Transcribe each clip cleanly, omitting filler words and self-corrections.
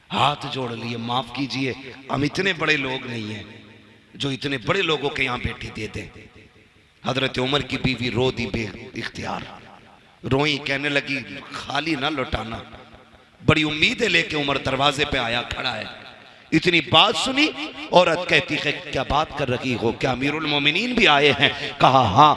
हाथ जोड़ लिए, माफ कीजिए, हम इतने बड़े लोग नहीं हैं जो इतने बड़े लोगों के यहाँ बेटी दे दें। हजरत उमर की बीवी रो दी बे इख्तियार, रोई, कहने लगी खाली ना लौटाना। बड़ी उम्मीदें लेके उमर दरवाजे पे आया, खड़ा है। इतनी बात सुनी, औरत कहती है क्या बात कर रही हो, क्या अमीरुल मोमिनीन भी आए हैं? कहा हाँ।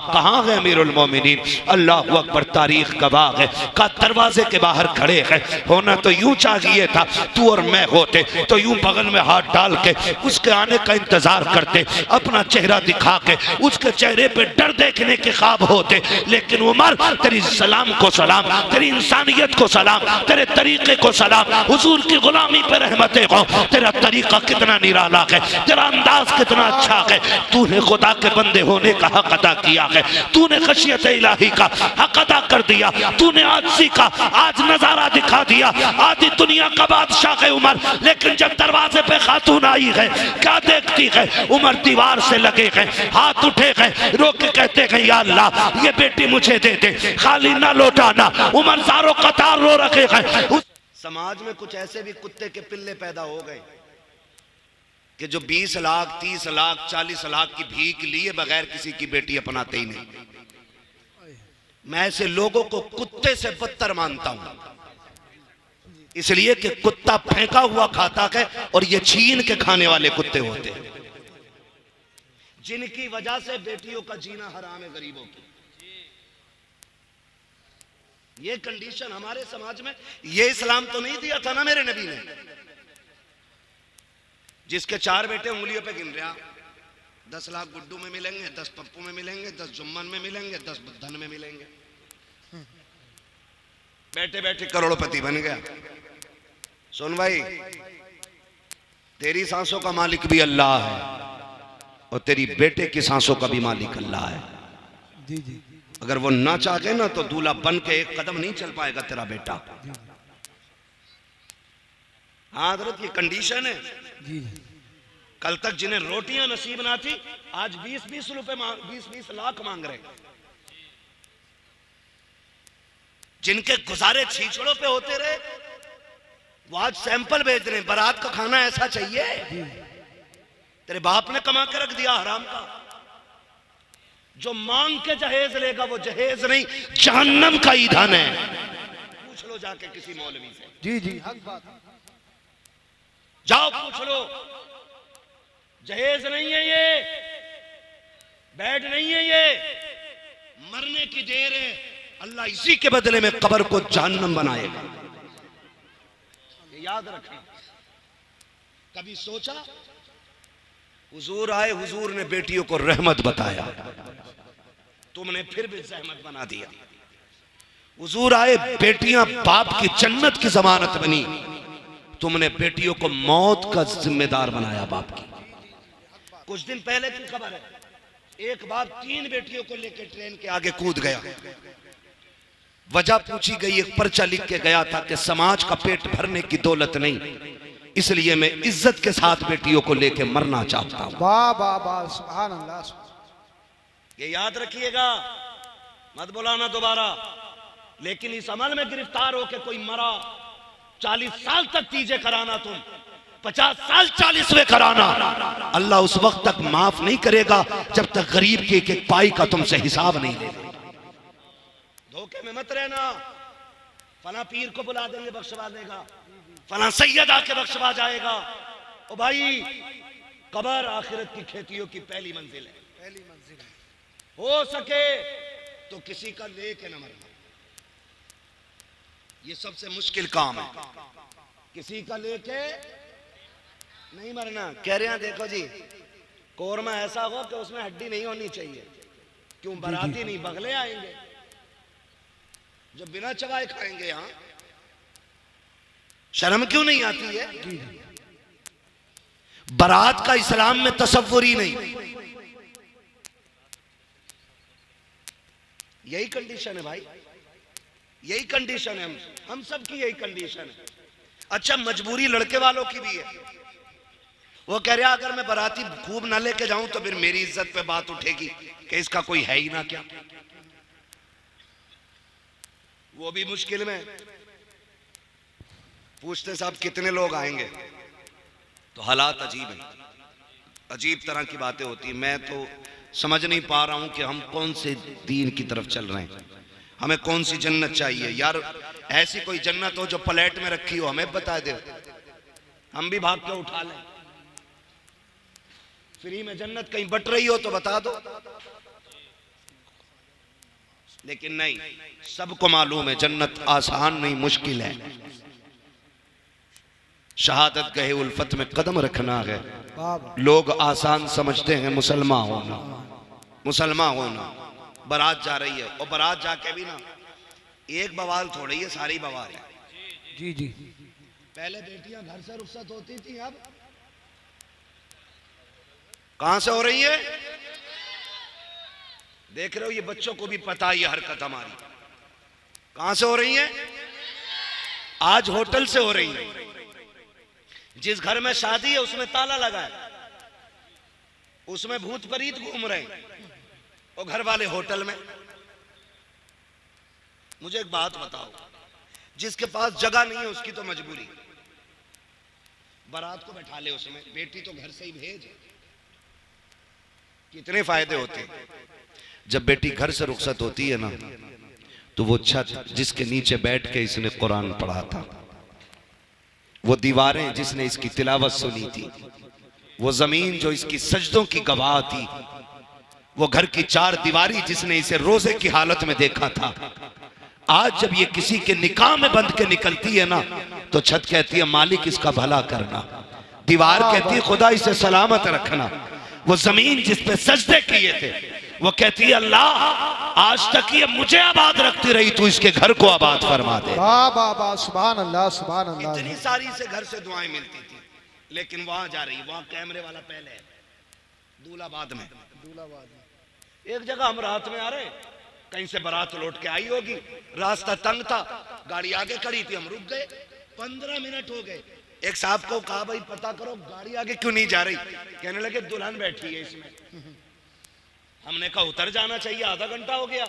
कहाँ है अमीरुल मोमिनीन? अल्लाह अकबर, तारीख गवाह है। का दरवाजे के बाहर खड़े हैं। होना तो यूं चाहिए था, तू और मैं होते तो यूं बगल में हाथ डाल के उसके आने का इंतजार करते, अपना चेहरा दिखा के उसके चेहरे पे डर देखने के ख्वाब होते। लेकिन उमर, तेरी सलाम को सलाम, तेरी इंसानियत को सलाम, तेरे तरीके को सलाम, हुजूर की गुलामी पे रहमतें हो। तेरा तरीका कितना निराला है, तेरा अंदाज कितना अच्छा है। तूने खुदा के बंदे होने का हक अदा किया है, तूने खशियत इलाही का हक अदा कर दिया, तूने आजी का आज नजारा दिखा दिया। आधी दुनिया का बादशाह है उमर, लेकिन जब दरवाजे पे खातून आई है, क्या देखती है? उमर दीवार से लगे गए, हाथ उठे गए, रो के कहते हैं या अल्लाह ये बेटी मुझे दे दे, खाली ना लौटाना। उमर सारों कतार रो रखे हैं। समाज में कुछ ऐसे भी कुत्ते के पिल्ले पैदा हो गए कि जो 20 लाख 30 लाख 40 लाख की भीख लिए बगैर किसी की बेटी अपनाते ही नहीं। मैं ऐसे लोगों को कुत्ते से बदतर मानता हूं, इसलिए कि कुत्ता फेंका हुआ खाता है और ये छीन के खाने वाले कुत्ते होते हैं, जिनकी वजह से बेटियों का जीना हराम है गरीबों की। ये कंडीशन हमारे समाज में, ये इस्लाम तो नहीं दिया था ना मेरे नबी ने। जिसके 4 बेटे उंगलियों पे गिन रहा, 10 लाख गुड्डू में मिलेंगे, 10 पप्पू में मिलेंगे, 10 जुम्मन में मिलेंगे, 10 धन में मिलेंगे, बैठे बैठे करोड़पति बन गया। सुन भाई, तेरी सांसों का मालिक भी अल्लाह है और तेरी बेटे की सांसों का भी मालिक अल्लाह है। जी जी। अगर वो ना चाहे ना तो दूल्हा बन के एक कदम नहीं चल पाएगा तेरा बेटा। हाँ हजरत, ये कंडीशन है। जी। कल तक जिन्हें रोटियां नसीब ना थी, आज 20-20 रुपए 20-20 लाख मांग रहे। जिनके गुजारे छीछड़ों पे होते रहे, वो आज सैंपल भेज रहे, बारात का खाना ऐसा चाहिए। तेरे बाप ने कमा के रख दिया हराम का। जो मांग के जहेज लेगा वो जहेज नहीं, जहन्नम का ईंधन है। पूछ लो जाके किसी मौलवी से। जी जी, हक बात। जाओ पूछ लो, जहेज नहीं है ये, बेड नहीं है ये, मरने की देर है। अल्लाह इसी के बदले में कब्र को जहन्नम बनाएगा, ये याद रखना। कभी सोचा? हुजूर आए, हुजूर ने बेटियों को रहमत बताया, तुमने फिर भी जहमत बना दिया। हुजूर आए, बेटियां बाप की जन्नत की जमानत बनी, तुमने बेटियों को मौत का जिम्मेदार बनाया बाप की। कुछ दिन पहले की खबर है, एक बाप 3 बेटियों को लेकर ट्रेन के आगे कूद गया। वजह पूछी गई, एक पर्चा लिख के गया था कि समाज का पेट भरने की दौलत नहीं, इसलिए मैं इज्जत के साथ बेटियों को लेके मरना चाहता हूं। वाह वाह वाह, सुभान अल्लाह। ये याद रखिएगा, मत बुलाना दोबारा। लेकिन इस अमल में गिरफ्तार होके कोई मरा, 40 साल तक तीजे कराना, तुम 50 साल 40वें कराना, अल्लाह उस वक्त तक माफ नहीं करेगा जब तक गरीब के एक पाई का तुमसे हिसाब नहीं लेगा। धोखे में मत रहना। फला पीर को बुला देंगे बख्शवा देगा, फला सैयद आके बख्शवा जाएगा। ओ भाई, कब्र आखिरत की खेतियों की पहली मंजिल है। पहली मंजिल है। हो सके तो किसी का लेके न मरना, ये सबसे मुश्किल काम है। किसी का लेके नहीं मरना। कह रहे हैं देखो जी, कोरमा ऐसा हो कि उसमें हड्डी नहीं होनी चाहिए। क्यों? बाराती नहीं, बगले आएंगे जो बिना चबाए खाएंगे। यहां शर्म क्यों नहीं आती है? बारात का इस्लाम में तसव्वुर ही नहीं। यही कंडीशन है भाई, यही कंडीशन है। हम सब की यही कंडीशन है। अच्छा, मजबूरी लड़के वालों की भी है। वो कह रहा अगर मैं बाराती खूब ना लेके जाऊं तो फिर मेरी इज्जत पे बात उठेगी कि इसका कोई है ही ना क्या। वो भी मुश्किल में। पूछते साहब कितने लोग आएंगे, तो हालात अजीब हैं, अजीब तरह की बातें होती हैं। मैं तो समझ नहीं पा रहा हूं कि हम कौन से दीन की तरफ चल रहे हैं, हमें कौन सी जन्नत चाहिए यार। ऐसी कोई जन्नत हो जो प्लेट में रखी हो, हमें बता दे, हम भी भाग के उठा लें। फ्री में जन्नत कहीं बट रही हो तो बता दो, लेकिन नहीं, सबको मालूम है जन्नत आसान नहीं, मुश्किल है। शहादत गहे उल्फत में कदम रखना है। लोग आसान समझते हैं मुसलमान होना, मुसलमान होना। बारात जा रही है, और बारात जाके भी ना एक बवाल थोड़ी है, सारी बवाल है। जी जी। पहले बेटियां घर से रुखसत होती थी, अब कहां से हो रही है? देख रहे हो, ये बच्चों को भी पता है ये हरकत हमारी कहां से हो रही है। आज होटल से हो रही है। जिस घर में शादी है उसमें ताला लगा है, उसमें भूत प्रीत घूम रहे हैं, और घर वाले होटल में। मुझे एक बात बताओ, जिसके पास जगह नहीं है उसकी तो मजबूरी, बारात को बैठा ले उसमें, बेटी तो घर से ही भेज। कितने फायदे होते हैं जब बेटी घर से रुखसत होती है ना, तो वो छत जिसके नीचे बैठ के इसने कुरान पढ़ा था, वो दीवारें जिसने इसकी तिलावत सुनी थी, वो जमीन जो इसकी सजदों की गवाह थी, वो घर की चार दीवारी जिसने इसे रोजे की हालत में देखा था, आज जब ये किसी के निकाह में बंध के निकलती है ना, तो छत कहती है मालिक इसका भला करना, दीवार कहती है खुदा इसे सलामत रखना, वो जमीन जिस पे सजदे किए थे वो कहती है अल्लाह आज तक ये मुझे आबाद रखती रही, तू इसके घर को आबाद फरमा दे। सुभान अल्लाह, सुभान अल्लाह। इतनी सारी से घर से दुआएं मिलती थी, लेकिन वहां जा रही, वहां कैमरे वाला पहले है, दूलाबाद में। एक जगह हम रात में आ रहे, कहीं से बारात लौट के आई होगी, रास्ता तंग था, गाड़ी आगे खड़ी थी, हम रुक गए, 15 मिनट हो गए। एक साहब को कहा भाई पता करो गाड़ी आगे क्यों नहीं जा रही, कहने लगे दुल्हन बैठी है इसमें। हमने कहा उतर जाना चाहिए, आधा घंटा हो गया।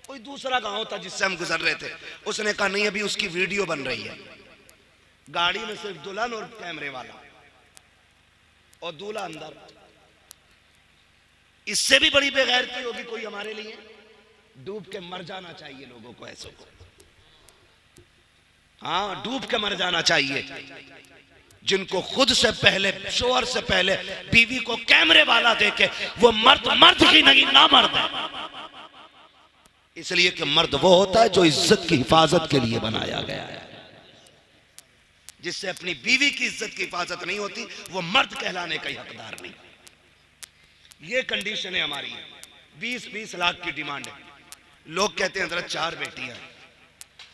कोई दूसरा गांव था जिससे हम गुजर रहे थे, उसने कहा नहीं अभी उसकी वीडियो बन रही है। गाड़ी में सिर्फ दुल्हन और कैमरे वाला, और दूल्हा अंदर। इससे भी बड़ी बेगैरती होगी कोई हमारे लिए? डूब के मर जाना चाहिए लोगों को, ऐसों को। हाँ, डूब के मर जाना चाहिए, जिनको खुद से पहले, शोहर से पहले बीवी को कैमरे वाला देके वो मर्द ही नहीं ना मर्द है। इसलिए कि मर्द वो होता है जो इज्जत की हिफाजत के लिए बनाया गया है। जिससे अपनी बीवी की इज्जत की हिफाजत नहीं होती वो मर्द कहलाने का हकदार नहीं। ये कंडीशन है हमारी। 20-20 लाख की डिमांड है। लोग कहते हैं हजरत 4 बेटियां।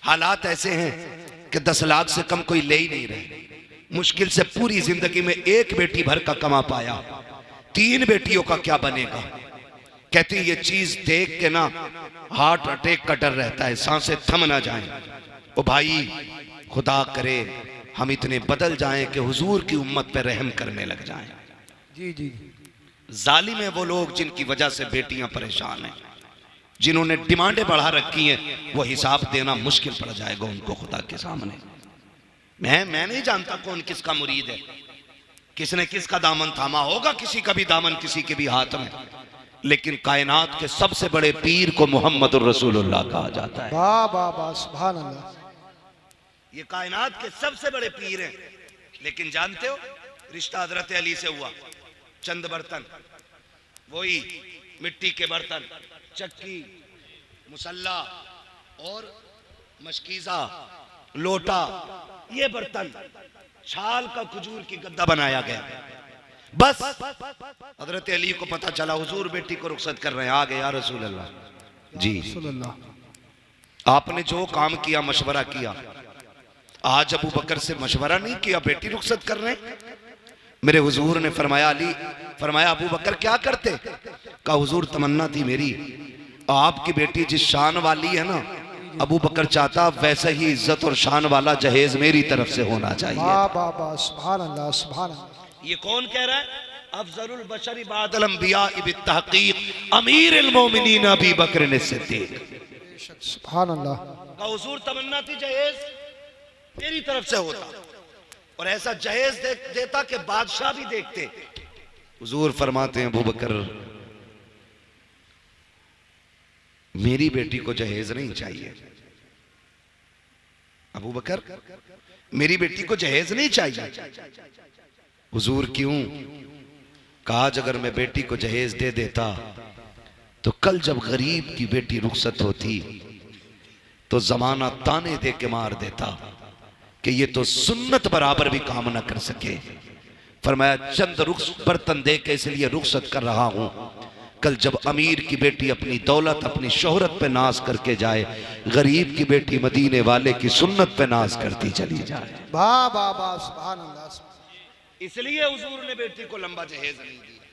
हालात ऐसे हैं कि 10 लाख से कम कोई ले ही नहीं रहे। मुश्किल से पूरी जिंदगी में 1 बेटी भर का कमा पाया, 3 बेटियों का क्या बनेगा? कहती ये चीज देख के ना हार्ट अटैक का डर रहता है, सांसें थम ना जाएं। ओ भाई खुदा करे हम इतने बदल जाएं कि हुजूर की उम्मत पे रहम करने लग जाएं। जी जी। जालिम है वो लोग जिनकी वजह से बेटियां परेशान हैं, जिन्होंने डिमांडें बढ़ा रखी हैं, वो हिसाब देना मुश्किल पड़ जाएगा उनको खुदा के सामने। मैं नहीं जानता कौन किसका मुरीद है, किसने किसका दामन थामा होगा, किसी का भी दामन किसी के भी हाथ में, लेकिन कायनात के सबसे बड़े पीर को मोहम्मदुर रसूलुल्लाह कहा जाता है। वाह वाह वाह, सुभान अल्लाह। ये कायनात के सबसे बड़े पीर हैं। लेकिन जानते हो रिश्ता हजरत अली से हुआ। चंद बर्तन, वही मिट्टी के बर्तन, चक्की, मुसल्ला और मशकीजा, लोटा, ये बर्तन, छाल का खजूर की गद्दा बनाया गया। बस हजरत अली को पता चला हुजूर बेटी को रुखसत कर रहे हैं। आ गए या रसूल अल्लाह जी, आपने जो काम किया, मशवरा किया। आज अबू बकर से मशवरा नहीं किया, बेटी रुखसत कर रहे हैं। मेरे हुजूर ने फरमाया अली, फरमाया अबू बकर क्या करते? कहा हुजूर तमन्ना थी मेरी, आपकी बेटी जिस शान वाली है ना, अबू बकर चाहता वैसे ही इज्जत और शान वाला जहेज मेरी तरफ से होना चाहिए। सुभान अल्लाह, सुभान अल्लाह। ये कौन कह रहा है? अफजलुल बशरी बादल अंबिया बित्तहकीक अमीरुल मोमिनीन अबू बकर सिद्दीक। सुभान अल्लाह। हुजूर तमन्ना थी जहेज, मेरी तरफ से होता, और ऐसा जहेज देता कि बादशाह भी देखते। हुजूर फरमाते हैं अबू बकर मेरी बेटी को जहेज नहीं चाहिए। अबू बकर मेरी बेटी को जहेज नहीं चाहिए। हुजूर क्यों? कहा अगर मैं बेटी को जहेज दे देता तो कल जब गरीब की बेटी रुखसत होती तो जमाना ताने दे के मार देता कि ये तो सुन्नत बराबर भी काम ना कर सके। फरमाया चंद बर्तन दे के इसलिए रुखसत कर रहा हूं, कल जब अमीर की बेटी अपनी दौलत अपनी शोहरत पे नाज करके जाए, गरीब की बेटी मदीने वाले की सुन्नत पे नाज करती चली जाए। वाह वाह वाह, सुभान अल्लाह। इसलिए हुजूर ने बेटी को लंबा जहेज नहीं दिया।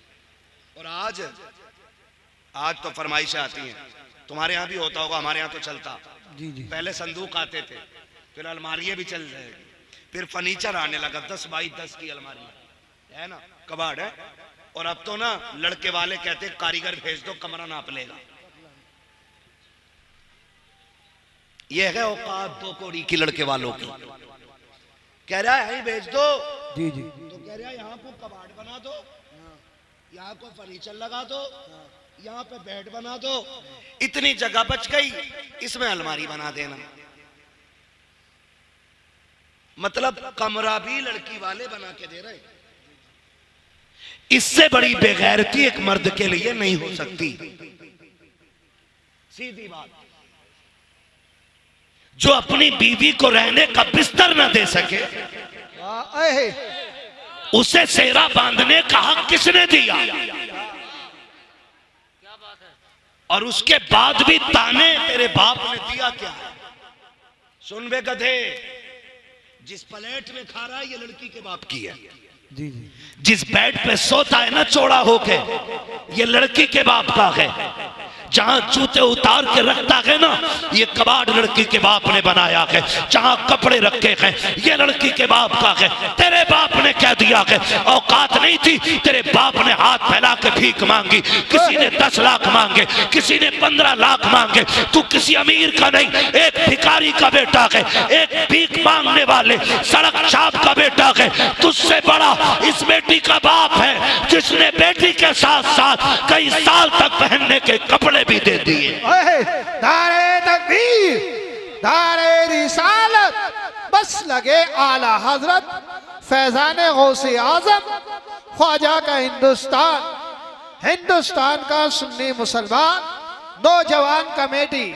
और आज तो फरमाइशें आती हैं, तुम्हारे यहाँ भी होता होगा, हमारे यहाँ तो चलता। जी जी। पहले संदूक आते थे, फिर अलमारियां भी चल जाएगी, फिर फर्नीचर आने लगा, 10 बाई 10 की अलमारी है ना, कबाड़ है। और अब तो ना लड़के वाले कहते कारीगर भेज दो कमरा नाप लेगा। ये है औकात 2 कौड़ी की लड़के वालों की। कह रहा है भेज दो, जी जी। तो कह रहा है यहाँ को कबाड़ बना दो, यहाँ को फर्नीचर लगा दो, यहाँ पे बेड बना दो, इतनी जगह बच गई, इसमें अलमारी बना देना। मतलब कमरा भी लड़की वाले बना के दे रहे। इससे बड़ी बेगैरती एक मर्द के लिए नहीं हो सकती। सीधी बात। जो अपनी बीवी को रहने का बिस्तर न दे सके, उसे सेरा बांधने का हक किसने दिया? और उसके बाद भी ताने तेरे बाप ने दिया क्या? सुन बे गधे, जिस प्लेट में खा रहा है ये लड़की के बाप की है। जी जी। जिस बेड पे सोता है ना चौड़ा होके, ये लड़की के बाप का है। जहां जूते उतार के रखता है ना, ये कबाड़ लड़की के बाप ने बनाया है। जहां कपड़े रखे हैं, ये लड़की के बाप का है। तेरे बाप ने कह दिया है, औकात नहीं थी, तेरे बाप ने हाथ फैला के भीख मांगी। किसी ने 10 लाख मांगे, किसी ने 15 लाख मांगे। तू किसी अमीर का नहीं, एक भिखारी का बेटा है, एक भीख मांगने वाले सड़क छाप का बेटा है। तुझसे बड़ा इस बेटी का बाप है, जिसने बेटी के साथ साथ कई साल तक पहनने के कपड़े भी दे दिए। नारे तकबीर, नारे रिसालत, बस लगे आला हजरत फैजान गौसे आजम ख्वाजा का हिंदुस्तान, हिंदुस्तान का सुन्नी मुसलमान नौजवान कमेटी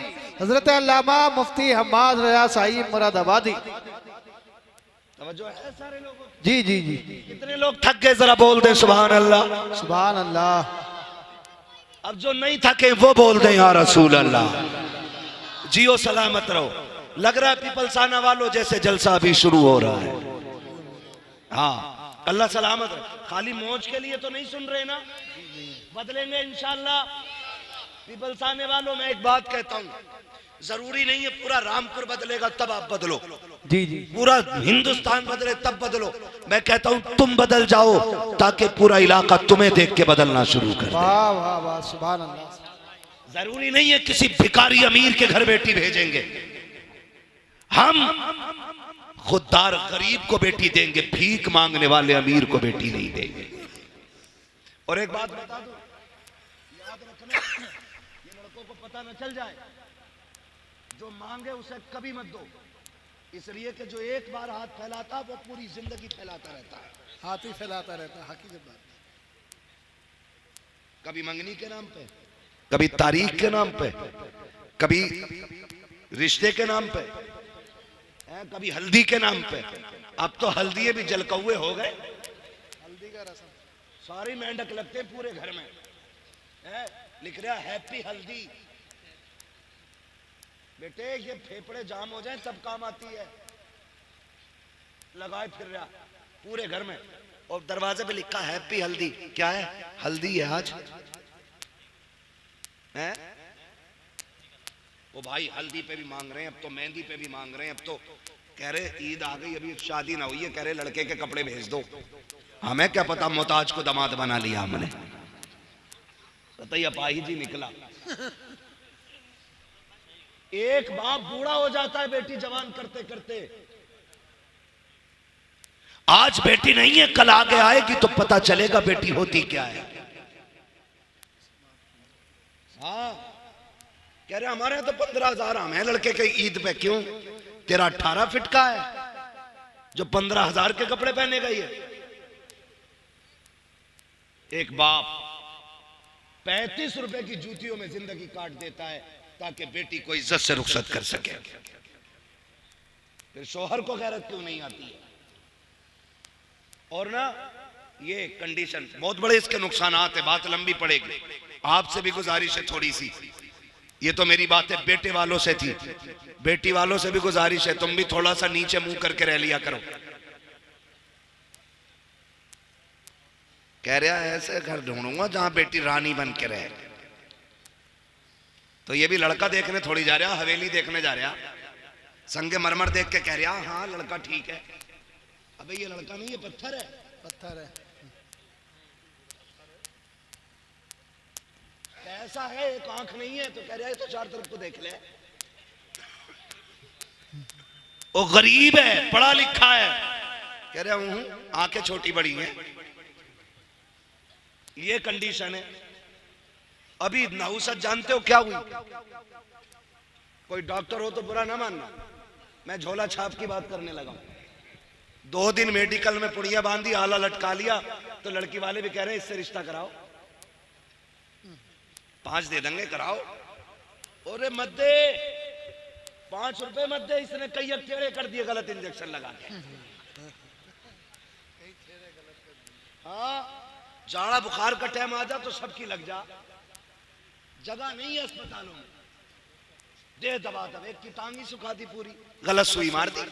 हजरत अल्लामा मुफ्ती हम्माद रजा साहिब मुरादाबादी। तवज्जो है सारे लोगों? जी जी जी। कितने लोग थक गए जरा बोल दे सुभान अल्लाह। सुभान अल्लाह। अब जो नहीं थके वो बोल दे या रसूल अल्लाह। जियो सलामत रहो। लग रहा है पीपलसाना वालों जैसे जलसा भी शुरू हो रहा है। हाँ अल्लाह सलामत रहे। खाली मौज के लिए तो नहीं सुन रहे ना, बदलेंगे इंशाल्लाह। पीपलसाने वालों मैं एक बात कहता हूँ, जरूरी नहीं है पूरा रामपुर बदलेगा तब आप बदलो। जी जी। पूरा हिंदुस्तान बदले तब बदलो। मैं कहता हूं तुम बदल जाओ ताकि पूरा इलाका तुम्हें देख के बदलना शुरू कर दे। वाह वाह वाह, सुभान अल्लाह। जरूरी नहीं है किसी भिखारी अमीर के घर बेटी भेजेंगे, हम खुददार गरीब को बेटी देंगे, भीख मांगने वाले अमीर को बेटी नहीं देंगे। और एक बात बता दो, याद रखना, ये लड़कों को पता न चल जाए, जो मांगे उसे कभी मत दो, इसलिए कि जो एक बार हाथ फैलाता वो पूरी जिंदगी फैलाता रहता है। हाथ ही फैलाता रहता है, हकीकत बात। कभी मंगनी के नाम पे, कभी तारीख के नाम पे, कभी रिश्ते के नाम पे, कभी हल्दी के नाम पे। अब तो हल्दी भी जलकौए हो गए। हल्दी का रस्म सारी मेंढक लगते पूरे घर में, लिख रहा हैप्पी हल्दी। बेटे ये फेफड़े जाम हो जाए तब काम आती है, लगाए फिर रहा पूरे घर में। और दरवाजे पे लिखा हैप्पी हल्दी। क्या है? हल्दी है आज है? वो भाई हल्दी पे भी मांग रहे हैं, अब तो मेहंदी पे भी मांग रहे हैं, अब तो कह रहे ईद आ गई अभी शादी ना हुई है, कह रहे लड़के के कपड़े भेज दो। हमें क्या पता मोहताज को दामाद बना लिया हमने। बताइए अपाही जी निकला। एक बाप बूढ़ा हो जाता है बेटी जवान करते करते, आज बेटी नहीं है, कल आगे आएगी तो पता चलेगा बेटी होती क्या है। हाँ, कह रहे हमारे यहाँ तो 15,000 हम है लड़के के ईद पे। क्यों? तेरा 18 फिट का है जो 15,000 के कपड़े पहनेगा। ये एक बाप 35 रुपए की जूतियों में जिंदगी काट देता है ताकि बेटी को इज्जत से रुखसत कर सके। फिर शोहर को गैरत क्यों नहीं आती है? और ना ये कंडीशन बहुत बड़े इसके नुकसानात है, बात लंबी पड़ेगी। आपसे भी गुजारिश है थोड़ी सी, ये तो मेरी बात है बेटे वालों से थी, बेटी वालों से भी गुजारिश है तुम भी थोड़ा सा नीचे मुंह करके रह लिया करो। कह रहा है ऐसे घर ढूंढूंगा जहां बेटी रानी बन के रहे। तो ये भी लड़का देखने थोड़ी जा रहा, हवेली देखने जा रहा, संगे मरमर देख के कह रहा हाँ लड़का ठीक है। अबे ये लड़का नहीं, ये पत्थर है, पत्थर है। ऐसा है एक आंख नहीं है तो कह रहा है तो चार तरफ को देख ले। वो गरीब है, पढ़ा लिखा है, कह रहा हूं आंखें छोटी बड़ी हैं। ये कंडीशन है। अभी नहुसत जानते हो क्या हुई? कोई डॉक्टर हो तो बुरा ना मानना, मैं झोला छाप की बात करने लगा। 2 दिन मेडिकल में पुड़िया बांधी, आला लटका लिया, तो लड़की वाले भी कह रहे हैं इससे रिश्ता कराओ, 5 दे देंगे, कराओ। अरे मत दे, 5 रुपए मत दे, इसने कई टेढ़े कर दिए गलत इंजेक्शन लगा के। हाँ, जाड़ा बुखार का टाइम आ जा तो सबकी लग जा, जगह नहीं है अस्पतालों में, दे दबा दब, एक की टांगी सुखा दी पूरी, गलत सुई मार दी।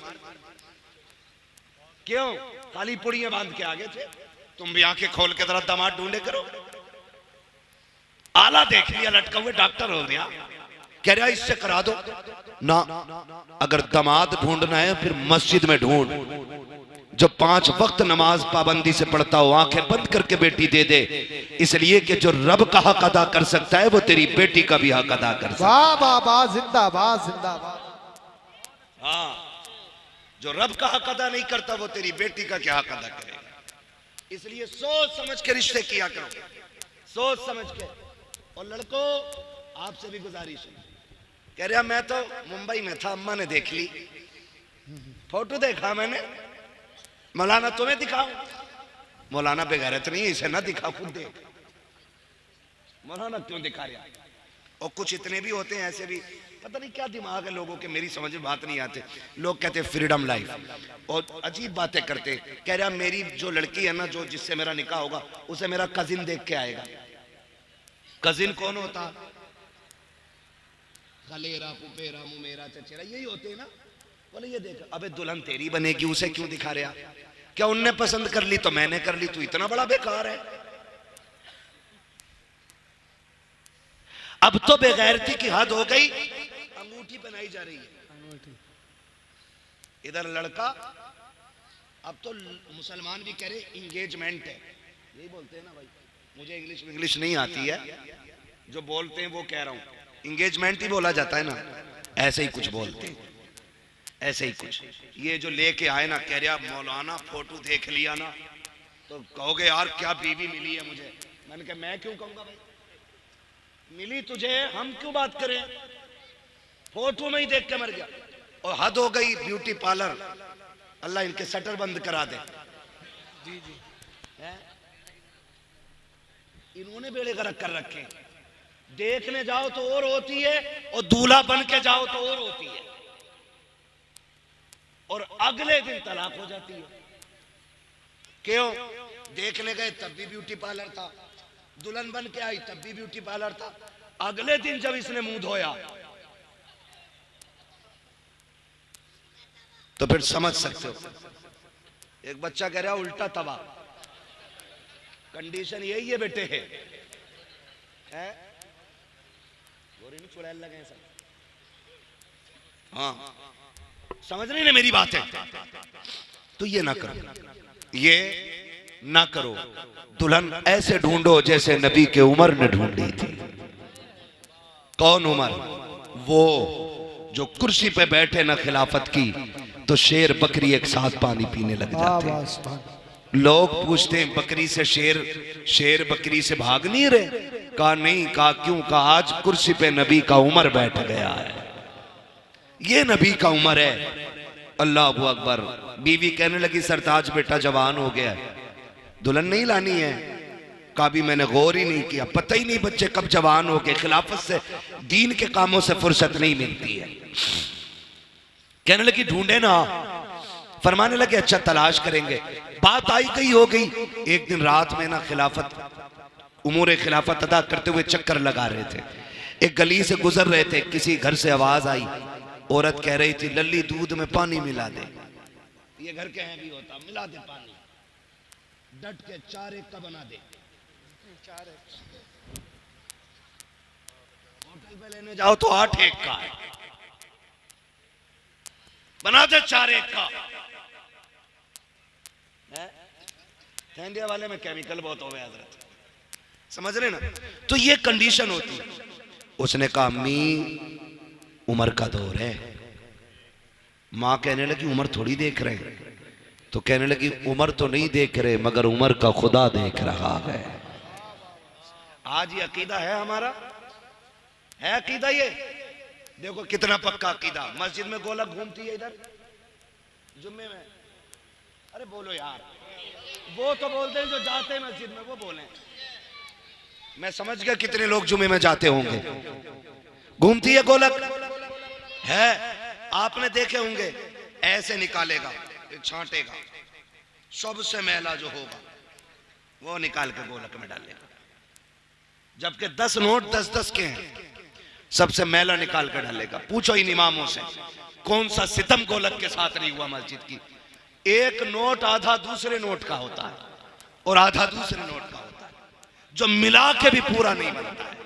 क्यों? खाली पुड़ियां बांध के आगे थे। तुम भी आंखें खोल के जरा दामाद ढूंढे करो। आला देख लिया लटका हुए, डॉक्टर हो गया, कह रहा इससे करा दो ना। अगर दामाद ढूंढना है फिर मस्जिद में ढूंढ, जो 5 वक्त नमाज पाबंदी से पढ़ता हो, आंखें बंद करके बेटी दे दे, इसलिए कि जो रब का हक अदा कर सकता है वो तेरी बेटी का भी हक अदा कर सकता है। वाह वाह वाह, जिंदाबाद जिंदाबाद। हाँ, जो रब का हक अदा नहीं करता वो तेरी बेटी का क्या हक अदा करेगा। इसलिए सोच समझ के रिश्ते किया करो, सोच समझ के। और लड़कों आपसे भी गुजारिश है, कह रहा मैं तो मुंबई में था, अम्मा ने देख ली, फोटो देखा मैंने, मौलाना तुम्हें दिखाऊं? मौलाना बेगैरत नहीं है, इसे ना दिखा, खुद देख। मौलाना क्यों दिखा रहा? और कुछ इतने भी होते हैं ऐसे भी, पता नहीं क्या दिमाग है लोगों के, मेरी समझ में बात नहीं आते। लोग कहते हैं फ्रीडम लाइफ, और अजीब बातें करते। कह रहा मेरी जो लड़की है ना, जो जिससे मेरा निकाह होगा, उसे मेरा कजिन देख के आएगा। कजिन कौन होता? खलेरा, फुफेरा, मुमेरा, चचेरा, यही होते हैं ना। बोले ये देख, अबे दुल्हन तेरी बनेगी, उसे क्यों दिखा रहा? क्या उनने पसंद कर ली तो मैंने कर ली, तू इतना बड़ा बेकार है। अब तो बेगैरती की हद हो गई, अंगूठी पहनाई जा रही है। इधर लड़का, अब तो मुसलमान भी कह रहे इंगेजमेंट है, यही बोलते हैं ना भाई, मुझे इंग्लिश नहीं आती है, जो बोलते हैं वो कह रहा हूं, इंगेजमेंट ही बोला जाता है ना, ऐसे ही कुछ बोलते हैं, ऐसे ही कुछ। ये जो लेके आए ना, कह रहा मौलाना फोटो देख लिया ना तो कहोगे यार क्या बीवी मिली है मुझे। मैंने कहा मैं क्यों कहूंगा भाई, मिली तुझे, हम क्यों बात करें, फोटो में ही देख के मर गया। और हद हो गई ब्यूटी पार्लर, अल्लाह इनके शटर बंद करा दे। जी जी, इन्होंने बेड़े गर्क कर रखे, देखने जाओ तो और होती है, और दूल्हा बन के जाओ तो और होती है, और अगले दिन तलाक हो जाती है। क्यों? देखने गए तब भी ब्यूटी पार्लर था, दुल्हन बन के आई तब भी ब्यूटी पार्लर था, अगले दिन जब इसने मुंह धोया तो फिर समझ सकते हो। एक बच्चा कह रहा उल्टा तबाह, कंडीशन यही है बेटे है, गोरी नहीं चुड़ैल लगे सब। हाँ, समझ रही ना मेरी बात है? तो ये ना करो, ये ना करो। दुल्हन ऐसे ढूंढो जैसे नबी के उमर ने ढूंढी थी। कौन उमर? वो जो कुर्सी पे बैठे ना खिलाफत की, तो शेर बकरी एक साथ पानी पीने लग जाते हैं। लोग पूछते हैं बकरी से शेर बकरी से भाग नहीं रहे? कहा नहीं। कहा क्यों? कहा आज कुर्सी पे नबी का उमर बैठ गया है, ये नबी का उमर है। अल्लाह अकबर। बीवी कहने लगी सरताज बेटा जवान हो गया है, दुल्हन नहीं लानी है? कहा भी मैंने गौर ही नहीं किया, पता ही नहीं बच्चे कब जवान हो गए, खिलाफत से दीन के कामों से फुर्सत नहीं मिलती है। कहने लगी ढूंढे ना। फरमाने लगे अच्छा तलाश करेंगे। बात आई गई हो गई। एक दिन रात में ना खिलाफत उमूर खिलाफत अदा करते हुए चक्कर लगा रहे थे, एक गली से गुजर रहे थे, किसी घर से आवाज आई, औरत कह रही थी लल्ली दूध में पानी मिला दे। ये घर के हैं भी होता, मिला दे पानी, डट के 4 एक का बना दे। होटल पे लेने जाओ तो 8 एक का है, बना दे 4 एक का। इंडिया वाले में केमिकल बहुत हो गया हजरत, समझ रहे ना? तो ये कंडीशन होती है। उसने कहा अम्मी उमर का दौर है। मां कहने लगी उमर थोड़ी देख रहे हैं। तो कहने लगी उमर तो नहीं देख रहे मगर उमर का खुदा देख रहा है। आज ये अकीदा है हमारा, है अकीदा ये? देखो कितना पक्का अकीदा। मस्जिद में गोलक घूमती है इधर जुम्मे में। अरे बोलो यार, वो तो बोलते हैं जो जाते हैं मस्जिद में, वो बोले। मैं समझ गया कितने लोग जुम्मे में जाते होंगे। घूमती है गोलक, है आपने देखे होंगे, ऐसे निकालेगा, छांटेगा, सबसे मैला जो होगा वो निकाल के गोलक में डालेगा। जबकि 10 नोट 10-10 के हैं, सबसे मैला निकाल कर डालेगा। पूछो इन इमामों से कौन सा सितम गोलक के साथ नहीं हुआ मस्जिद की। एक नोट आधा दूसरे नोट का होता है और आधा दूसरे नोट का होता है, जो मिला के भी पूरा नहीं बनता है।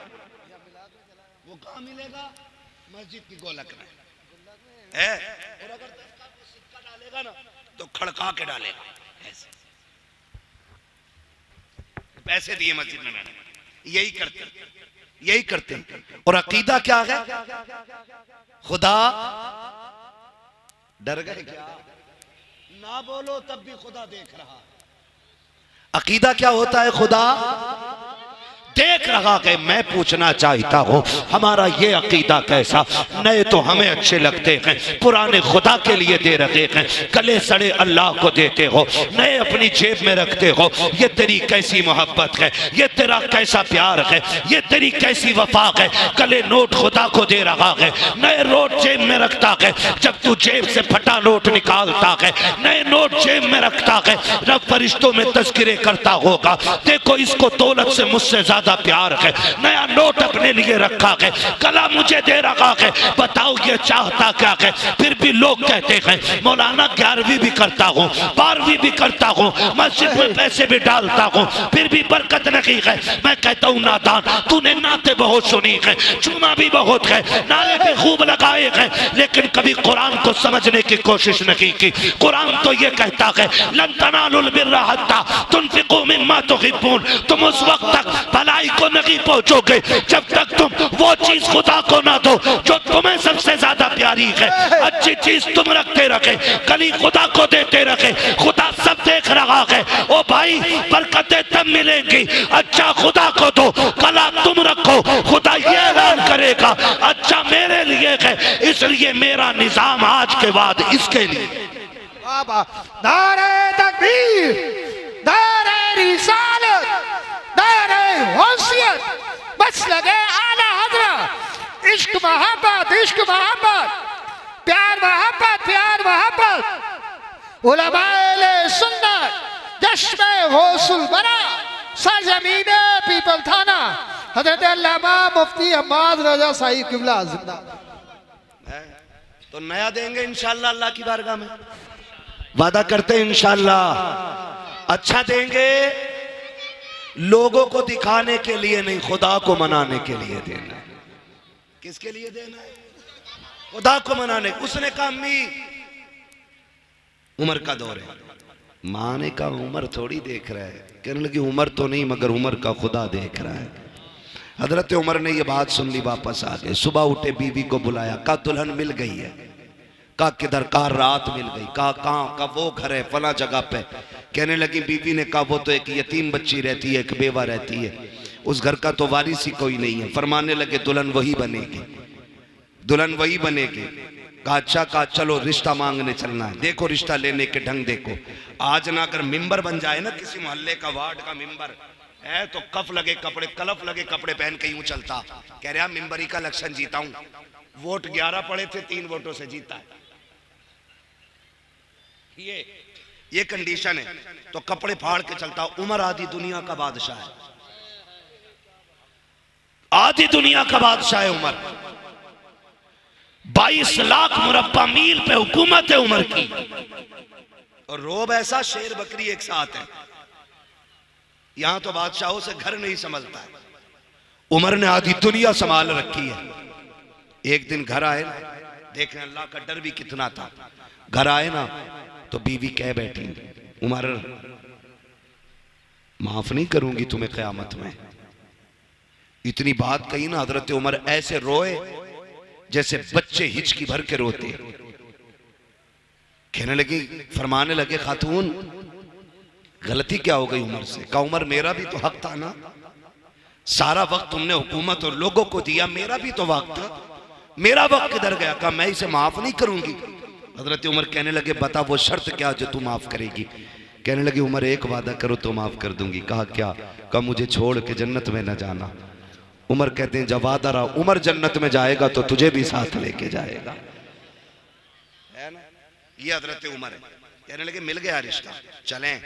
वो कहां मिलेगा? मस्जिद की गोलक में है। और अगर 10 का सिक्का डालेगा ना तो खड़का के डालेगा ऐसे। पैसे दिए मस्जिद में मैंने, यही करते हैं। और अकीदा क्या है? खुदा डर गए क्या? ना बोलो तब भी खुदा देख रहा। अकीदा क्या होता है? खुदा देख रहा है। मैं पूछना चाहता हूँ हमारा ये अकीदा कैसा? नए तो हमें अच्छे लगते हैं, पुराने खुदा के लिए दे रखे हैं, गले सड़े अल्लाह को देते हो, नए अपनी जेब में रखते हो। ये तेरी कैसी मोहब्बत है, ये तेरा कैसा प्यार है, ये तेरी कैसी वफा है। गले नोट खुदा को दे रहा है, नए नोट जेब में रखता है। जब तू जेब से फटा नोट निकालता है, नए नोट जेब में रखता है, रब फरिश्तों में तज़किरे करता होगा, देखो इसको दौलत से मुझसे ज्यादा प्यार है। नया नोट अपने लिए रखा है, गला मुझे दे रखा है। बताओ ये चाहता क्या है? फिर भी लोग कहते हैं मौलाना 11वीं भी करता हूँ, 12वीं भी करता हूँ, मस्जिद में पैसे भी डालता हूँ, फिर भी बरकत नहीं है। मैं कहता हूँ नादान, तूने नाते बहुत सुनी है, जुमा भी बहुत है, नारे भी खूब लगाए हैं, लेकिन कभी कुरान को समझने की कोशिश नहीं की। कुरान तो ये कहता है लन तनालुल बिर्रा हत्ता तुनफिकू मिम्मा तुहिब्बून। तुम उस वक्त तक भलाई को नहीं पहुंचोगे जब तक तुम वो चीज खुदा को ना दो जो तुम्हें सबसे ज्यादा प्यारी है। अच्छी चीज तुम रखते रखे, कली खुदा को देते रखे, खुदा सब देख रहा है। ओ भाई बरकतें तब मिलेंगी, अच्छा खुदा को दो, कला तुम रखो, खुदा ये ऐलान करेगा अच्छा मेरे लिए है। इसलिए मेरा निजाम आज के बाद इसके लिए। नारे तकबीर, नारे रिसालत, नारे होशियत, बस लगे आला हजरत। इश्क मोहब्बत, इश्क मोहब्बत, प्यार मोहब्बत, प्यार मोहब्बत। उलमाए सुन्नत जश्न गौसुल बना, सरजमीने पीपल थाना, हजरत अल्लामा मुफ्ती अम्माद रजा साहिब किबला जिंदाबाद। तो नया देंगे इंशाअल्लाह, अल्लाह की बारगाह में वादा करते हैं इंशाअल्लाह। अच्छा देंगे, लोगों को दिखाने के लिए नहीं, खुदा को मनाने के लिए देना है। किसके लिए देना है? खुदा को मनाने। उसने कहा अम्मी उमर का दौर है। मां ने कहा उमर थोड़ी देख रहा है। कहने लगी उमर तो नहीं मगर उमर का खुदा देख रहा है। हजरत उमर ने यह बात सुन ली, वापस आ गए। सुबह उठे, बीवी को बुलाया, कहा दुल्हन मिल गई है। कहा किधर, कहा रात मिल गई। कहा कहाँ, का वो घर है फला जगह पे। कहने लगी बीवी ने, कहा वो तो एक यतीम बच्ची रहती है, एक बेवा रहती है, उस घर का तो वारिस ही कोई नहीं है। फरमाने लगे दुल्हन वही बनेगी, दुल्हन वही बनेगी। कहा अच्छा, कहा चलो रिश्ता मांगने चलना है। देखो रिश्ता लेने के ढंग देखो। आज ना अगर मिंबर बन जाए ना किसी मोहल्ले का, वार्ड का मिंबर है, तो कफ लगे कपड़े, कलफ लगे कपड़े पहन के यूं चलता, कह रहा मिंबरी का इलेक्शन जीता हूं, वोट 11 पड़े थे, 3 वोटों से जीता है। ये कंडीशन है, तो कपड़े फाड़ के चलता। उमर आधी दुनिया का बादशाह है, आधी दुनिया का बादशाह है उमर। 22 लाख मुरब्बा मील पे हुकूमत है उमर की, और रोब ऐसा शेर बकरी एक साथ है। यहां तो बादशाहों से घर नहीं संभलता है, उमर ने आधी दुनिया संभाल रखी है। एक दिन घर आए ना, देखें अल्लाह का डर भी कितना था। घर आए ना तो बीवी कह बैठी, उमर माफ नहीं करूंगी तुम्हें क़यामत में। इतनी बात कही ना, हजरत उमर ऐसे रोए जैसे बच्चे हिचकी भर के रोते। कहने लगी, फरमाने लगे खातून गलती क्या हो गई उमर से। कहा उमर मेरा भी तो हक था ना, सारा वक्त तुमने हुकूमत और लोगों को दिया, मेरा भी तो वक्त था, मेरा वक्त किधर गया। कहा मैं इसे माफ नहीं करूंगी। हजरत उमर कहने लगे बता वो शर्त क्या जो तू माफ करेगी। कहने लगी उमर एक वादा करो तो माफ कर दूंगी। कहा क्या। कहा मुझे छोड़ के जन्नत में न जाना। उमर कहते हैं जब वादा रहा, उमर जन्नत में जाएगा तो तुझे भी साथ लेके जाएगा, है ना। ये हजरत उमर है। कहने लगे मिल गया रिश्ता, चलें।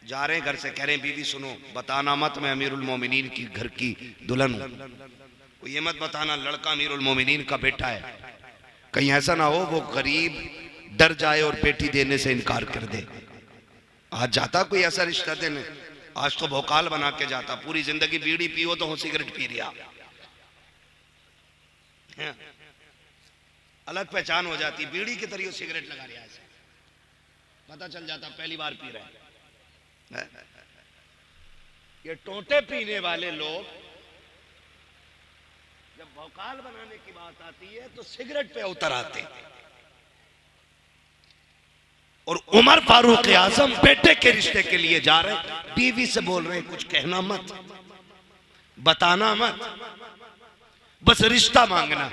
जा रहे हैं घर से, कह रहे हैं बीवी सुनो, बताना मत मैं अमीरुल मोमिनीन की घर की दुल्हन हूं। ये मत बताना लड़का अमीरुल मोमिनीन का बेटा है, कहीं ऐसा ना हो वो गरीब डर जाए और बेटी देने से इनकार कर दे। आज जाता कोई ऐसा रिश्ता देने, आज तो भोकाल बना के जाता, पूरी जिंदगी बीड़ी पियो तो हो सिगरेट पी रहा, अलग पहचान हो जाती, बीड़ी की तरह सिगरेट लगा रहा है, पता चल जाता पहली बार पी रहा है। ये टोटे पीने वाले लोग जब भौकाल बनाने की बात आती है तो सिगरेट पे उतर आते। और उमर फारूक आजम बेटे के रिश्ते के लिए जा रहे, बीवी से बोल रहे कुछ कहना मत, बताना मत, बस रिश्ता मांगना।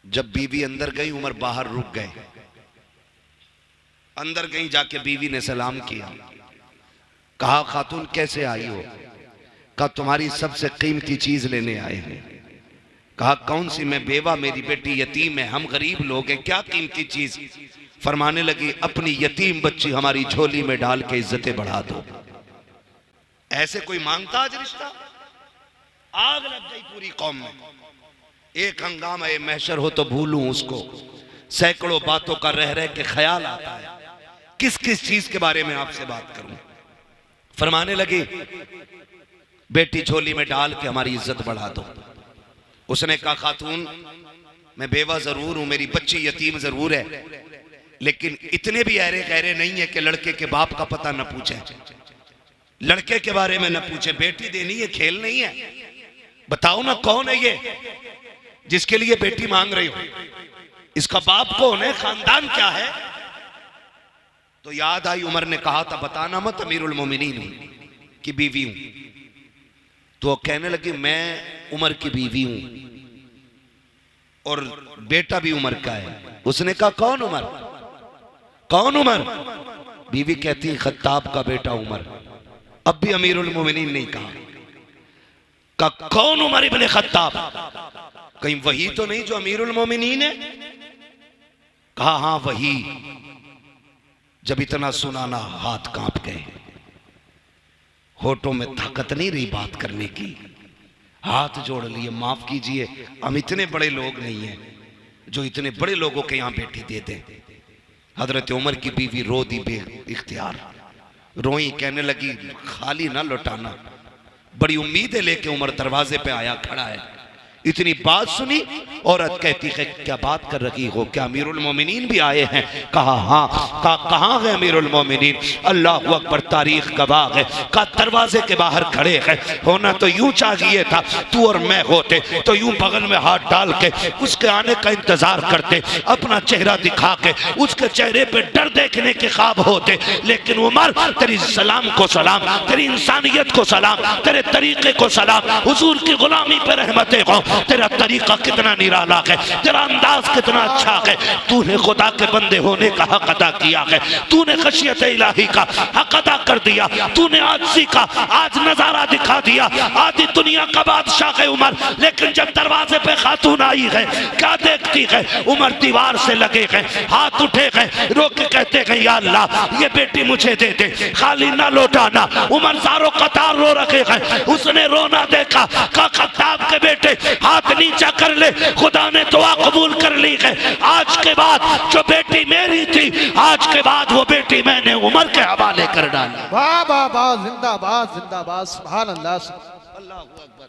जब बीवी अंदर गई उमर बाहर रुक गए। अंदर गई, जाके बीवी ने सलाम किया, कहा खातून कैसे आई हो। कहा तुम्हारी सबसे कीमती चीज लेने आए हैं। कहा कौन सी। मैं बेवा, मेरी बेटी यतीम है, हम गरीब लोग हैं, क्या कीमती चीज। फरमाने लगी अपनी यतीम बच्ची हमारी झोली में डाल के इज्जतें बढ़ा दो। ऐसे कोई मांगता आज रिश्ता। आग लग गई पूरी कौम में। एक हंगामा ये महशर हो तो भूलूं उसको, सैकड़ों बातों का रह रह के ख्याल आता है, किस किस चीज के बारे में आपसे बात करूं। फरमाने लगी बेटी झोली में डाल के हमारी इज्जत बढ़ा दो। उसने कहा खातून मैं बेवा जरूर हूं, मेरी बच्ची यतीम जरूर है, लेकिन इतने भी अहरे गहरे नहीं है कि लड़के के बाप का पता न पूछे, लड़के के बारे में न पूछे। बेटी देनी है, खेल नहीं है। बताओ ना कौन है ये जिसके लिए बेटी मांग रही हो, इसका बाप कौन है, खानदान क्या है। तो याद आई उमर ने कहा था बताना मत अमीरुल मोमिनीन की बीवी हूं। तो कहने लगी मैं उमर की बीवी हूं और बेटा भी उमर का है। उसने कहा कौन उमर, कौन उमर। बीवी कहती खत्ताब का बेटा उमर। अब भी अमीरुल मोमिनीन नहीं कहा कौन उमर इब्ने खत्ताब, कहीं वही तो नहीं जो अमीरुल मोमिनीन है। कहा हां वही। जब इतना सुना ना हाथ कांप गए, होठों में ताकत नहीं रही बात करने की, हाथ जोड़ लिए माफ कीजिए हम इतने बड़े लोग नहीं हैं जो इतने बड़े लोगों के यहां बेटी दे दें। हजरत उमर की बीवी रो दी बे इख्तियार, रोई, कहने लगी खाली ना लौटाना। बड़ी उम्मीदें लेके उमर दरवाजे पे आया खड़ा है, इतनी बात सुनी औरत कहती है क्या बात कर रही हो, क्या अमीरुल मोमिनीन भी आए हैं? कहा हाँ। कहाँ है अमीरुल मोमिनीन? अल्लाह अकबर, तारीख गवाह है। का दरवाजे के बाहर खड़े हैं। होना तो यूं चाहिए था, तू और मैं होते तो यूं बगल में हाथ डाल के उसके आने का इंतजार करते, अपना चेहरा दिखा के उसके चेहरे पे डर देखने के ख्वाब होते। लेकिन उमर, तेरी सलाम को सलाम, तेरी इंसानियत को सलाम, तेरे तरीके को सलाम, हुजूर की गुलामी पे रहमतें हो। तेरा तरीका कितना निराला है, तेरा अंदाज कितना अच्छा है। तूने खुदा के बंदे होने का हक अदा किया है, तूने खशियत इलाही का हक अदा कर दिया, तूने आजिज़ी का आज नजारा दिखा दिया। आधी दुनिया का बादशाह है उमर, लेकिन जब दरवाजे पे खातून आई है क्या देखती है? उमर दीवार से लगे गए, हाथ उठे गए, रो के कहते हैं या अल्लाह ये बेटी मुझे दे दे, खाली ना लौटाना। उमर सारों कतार रो रखे हैं। उसने रोना देखा, का खत्ताब के बेटे हाथ नीचा कर ले, खुदा ने दुआ कबूल कर ली है। आज के बाद जो बेटी मेरी थी, आज के बाद वो बेटी मैंने उमर के हवाले कर डाली। वाह वाह वाह, जिंदाबाद जिंदाबाद, सुभान अल्लाह अल्लाहू अकबर।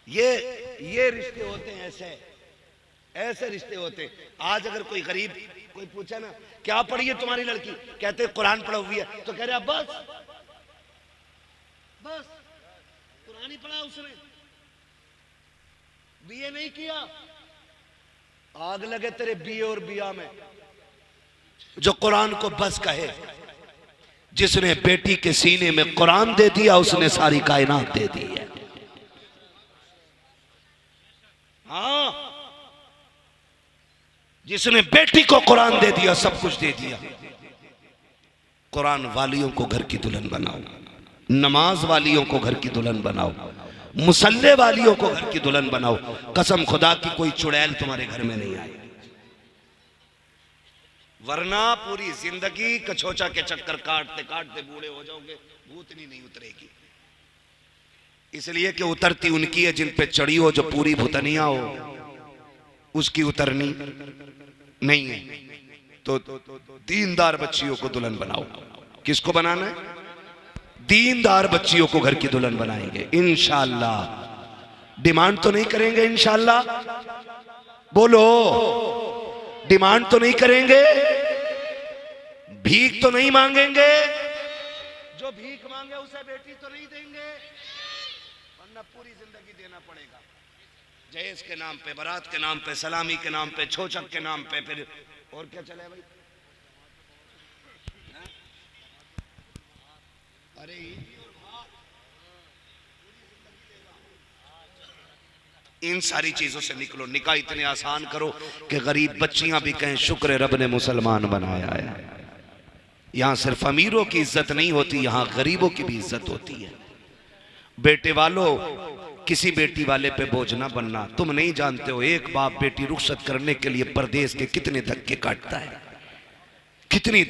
ये रिश्ते होते हैं, ऐसे रिश्ते होते। आज अगर कोई गरीब कोई पूछे ना क्या पढ़ी है तुम्हारी लड़की, कहते कुरान पढ़ा हुई है, तो कह रहे बस कुरान ही पढ़ा उसने, बीए नहीं किया। आग लगे तेरे बीए और बिया में। जो कुरान को बस कहे, जिसने बेटी के सीने में कुरान दे दिया उसने सारी कायनात दे दी है। हाँ, जिसने बेटी को कुरान दे दिया सब कुछ दे दिया। कुरान वालियों को घर की दुल्हन बनाओ, नमाज वालियों को घर की दुल्हन बनाओ, मुसल्ले वालियों को घर की दुल्हन बनाओ। कसम खुदा की कोई चुड़ैल तुम्हारे घर में नहीं आई, वरना पूरी जिंदगी कछोचा के चक्कर काटते काटते बूढ़े हो जाओगे, भूतनी नहीं उतरेगी। इसलिए कि उतरती उनकी है जिन पे चढ़ी हो, जो पूरी भूतनिया हो उसकी उतरनी नहीं है। तो दीनदार बच्चियों को दुल्हन बनाओ। किसको बनाना है? दीनदार बच्चियों को घर की दुल्हन बनाएंगे इंशाअल्लाह। डिमांड तो नहीं करेंगे इंशाअल्लाह, बोलो डिमांड तो नहीं करेंगे, भीख तो नहीं मांगेंगे। जो भीख मांगे उसे बेटी तो नहीं देंगे, वरना पूरी जिंदगी देना पड़ेगा। जहेज के नाम पे, बारात के नाम पे, सलामी के नाम पे, छोचक के नाम पे, फिर और क्या चले भाई? अरे इन सारी चीजों से निकलो। निकाह इतने आसान करो कि गरीब बच्चियां भी कहें शुक्र रब ने मुसलमान बनाया है। यहां सिर्फ अमीरों की इज्जत नहीं होती, यहां गरीबों की भी इज्जत होती है। बेटे वालों, किसी बेटी वाले पे बोझ ना बनना। तुम नहीं जानते हो एक बाप बेटी रुखसत करने के लिए परदेश के कितने धक्के काटता है, कितनी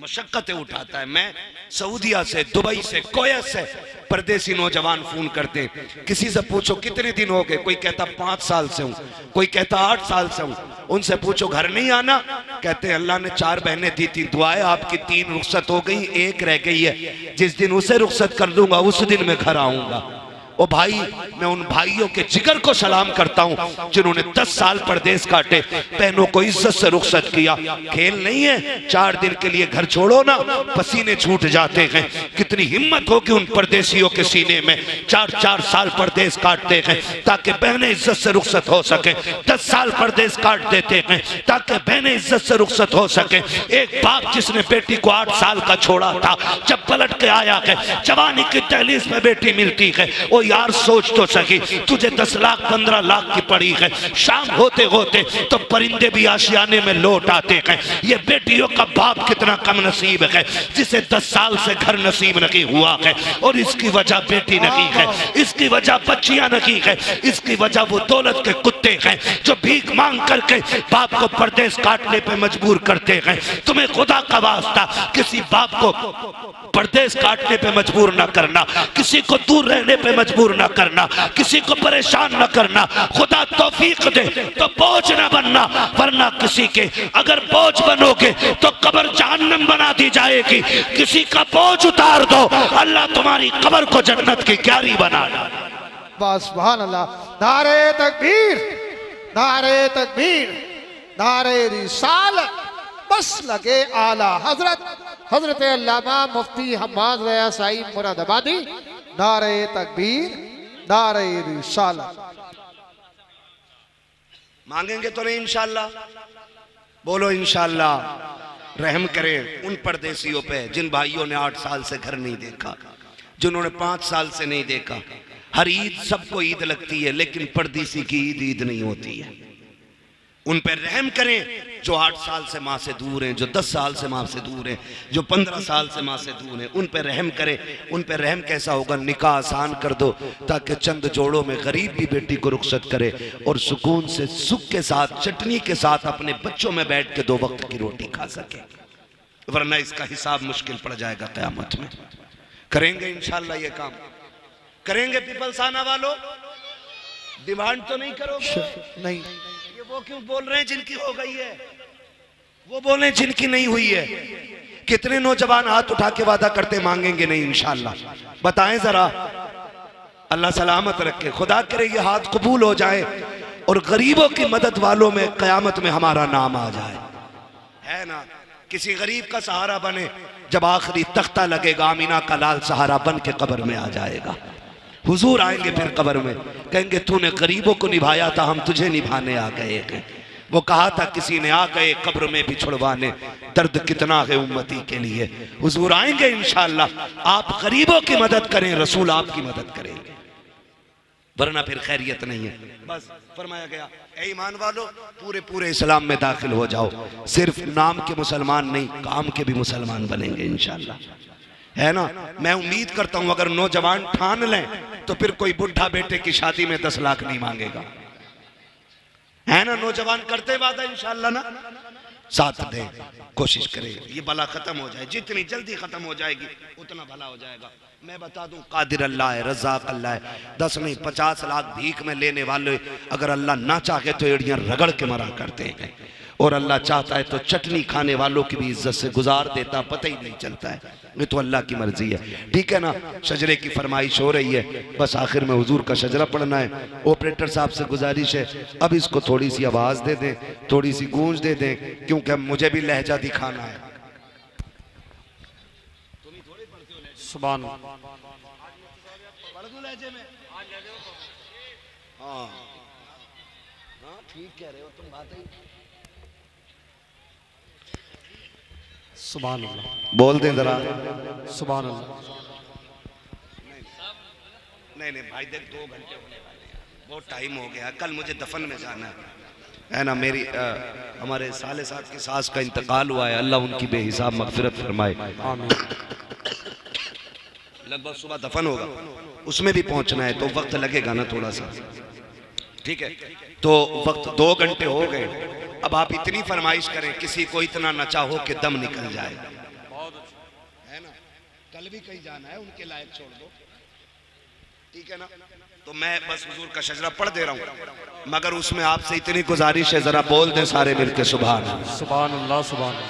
मशक्कतें उठाता है। मैं सऊदिया से, दुबई से, कोयत से परदेसी नौजवान फोन करते, किसी से पूछो कितने दिन हो गए, कोई कहता 5 साल से हूं, कोई कहता 8 साल से हूं। उनसे पूछो घर नहीं आना, कहते अल्लाह ने 4 बहनें दी थी, दुआएं आपकी 3 रुखसत हो गई, 1 रह गई है, जिस दिन उसे रुखसत कर दूंगा उस दिन मैं घर आऊंगा। ओ भाई, मैं उन भाइयों के जिगर को सलाम करता हूं जिन्होंने 10 साल परदेश काटे, बहनों को इज्जत से रुखसत किया। खेल नहीं है, 4 दिन के लिए घर छोड़ो ना, पसीने छूट जाते हैं। कितनी हिम्मत होगी उन परदेशियों के सीने में, 4-4 साल परदेश काटते हैं ताकि बहनें इज्जत से रुखसत हो सके। 10 साल परदेश काट देते हैं ताकि बहनें इज्जत से रुखसत हो सके। एक बाप जिसने बेटी को 8 साल का छोड़ा था, जब पलट के आया है, जवानी की दहलीज में बेटी मिलती है। ओ यार सोच तो सकी, तुझे 10 लाख 15 लाख की पड़ी है, शाम होते होते तो परिंदे भी आशियाने में लौट आते हैं। ये बेटियों का बाप कितना कम नसीब है जिसे 10 साल से घर नसीब नहीं हुआ है। और इसकी वजह बेटी नहीं है, इसकी वजह बच्चियां नहीं है, इसकी वजह वो दौलत के कुत्ते हैं जो भीख मांग करके बाप को परदेश काटने पे मजबूर करते हैं। तुम्हें खुदा का वास्ता किसी बाप को परदेश काटने पे मजबूर ना करना, किसी को दूर रहने पे मजबूर ना करना, किसी को परेशान ना करना। खुदा तौफीक दे तो बोझ ना बनना, वरना किसी के अगर बोझ बनोगे तो कब्र जहन्नम बना दी जाएगी। किसी का बोझ उतार दो, अल्लाह तुम्हारी कब्र को जन्नत की क्यारी बना। सुभान अल्लाह, नारे तकबीर, नारे तकबीर, नारे रिसालत, बस लगे आला हजरत हजरत अल्लामा मुफ्ती हम्माद रया साईं मुरादाबादी। नारे तकबीर, नारे रिसालत। मांगेंगे तो नहीं इंशाल्लाह? बोलो इंशाल्लाह। रहम करें उन परदेसियों पे जिन भाइयों ने 8 साल से घर नहीं देखा, जिन्होंने 5 साल से नहीं देखा। हर ईद सबको ईद लगती है, लेकिन परदेसी की ईद ईद नहीं होती है। उन पर रहम करें जो 8 साल से माँ से दूर हैं, जो 10 साल से माँ से दूर हैं, जो 15 साल से माँ से दूर हैं। उन पर रहम करें। उन पर रहम कैसा होगा? निकाह आसान कर दो ताकि चंद जोड़ों में गरीब भी बेटी को रुखसत करे और सुकून से सुख के साथ चटनी के साथ अपने बच्चों में बैठ के 2 वक्त की रोटी खा सके, वरना इसका हिसाब मुश्किल पड़ जाएगा क़यामत में। करेंगे इंशाल्लाह ये काम? करेंगे पीपलसाना वालों? डिमांड तो नहीं करोगे? नहीं। ये वो क्यों बोल रहे हैं जिनकी हो गई है? वो बोले जिनकी नहीं हुई है। कितने नौजवान हाथ उठा के वादा करते मांगेंगे नहीं इंशाल्लाह? बताएं जरा। अल्लाह सलामत रखे। खुदा करे ये हाथ कबूल हो जाए और गरीबों की मदद वालों में क़यामत में हमारा नाम आ जाए, है ना? किसी गरीब का सहारा बने। जब आखिरी तख्ता लगेगा, आमीना का लाल सहारा बन के कब्र में आ जाएगा। हुजूर आएंगे फिर कब्र में, कहेंगे तूने गरीबों को निभाया था, हम तुझे निभाने आ गए हैं। वो कहा था किसी ने, आ गए कब्र में भी छुड़वाने, दर्द कितना है उम्मती के लिए। हुजूर आएंगे इंशाल्लाह। आप गरीबों की मदद करें, रसूल आपकी मदद करेंगे, वरना फिर खैरियत नहीं है। बस फरमाया गया, ए ईमान वालों पूरे पूरे इस्लाम में दाखिल हो जाओ। सिर्फ नाम के मुसलमान नहीं, काम के भी मुसलमान बनेंगे इंशाल्लाह, है ना? मैं उम्मीद करता हूं अगर नौजवान ठान लें तो फिर कोई बुढ़ा बेटे की शादी में 10 लाख नहीं मांगेगा, है ना? नौजवान करते वादा इंशाल्लाह ना, साथ दें, कोशिश करें ये बला खत्म हो जाए। जितनी जल्दी खत्म हो जाएगी उतना भला हो जाएगा। मैं बता दूं, कादिर अल्लाह है, रज़ाक अल्लाह है। 10 नहीं 50 लाख भीख में लेने वाले अगर अल्लाह ना चाहे तो एड़ियां रगड़ के मरा करते हैं, और अल्लाह चाहता है तो चटनी खाने वालों की भी इज्जत से गुजार देता, पता ही नहीं चलता है। ये तो अल्लाह की मर्जी है, ठीक है ना? शजरे की फरमाइश हो रही है, बस आखिर में हुजूर का शजरा पढ़ना है। ऑपरेटर साहब से गुजारिश है, अब इसको थोड़ी सी आवाज़ दे दें, थोड़ी सी गूंज दे दें, क्योंकि मुझे भी लहजा दिखाना है। सुभान हाँ ठीक कह रहे हो तुम, बात ही सुभान अल्लाह। बोल दें जरा सुभान अल्लाह। नहीं नहीं भाई देख 2 घंटे होने वाले हैं, बहुत टाइम हो गया। कल मुझे दफन में जाना है ना? मेरी हमारे साले साहब की सास का इंतकाल हुआ है, अल्लाह उनकी बेहिसाब मगफिरत फरमाए। लगभग सुबह दफन होगा, उसमें भी पहुंचना है तो वक्त लगेगा ना थोड़ा सा, ठीक है? तो वक्त 2 घंटे हो गए। अब आप इतनी फरमाइश करें, किसी को इतना न चाहो कि दम निकल जाए, है ना? कल भी कहीं जाना है, उनके लायक छोड़ दो, ठीक है ना? तो मैं बस हुजूर का शजरा पढ़ दे रहा हूँ, मगर उसमें आपसे इतनी गुजारिश है, जरा बोल दें सारे मिलके सुभान अल्लाह। सुभान अल्लाह। सुभान अल्लाह।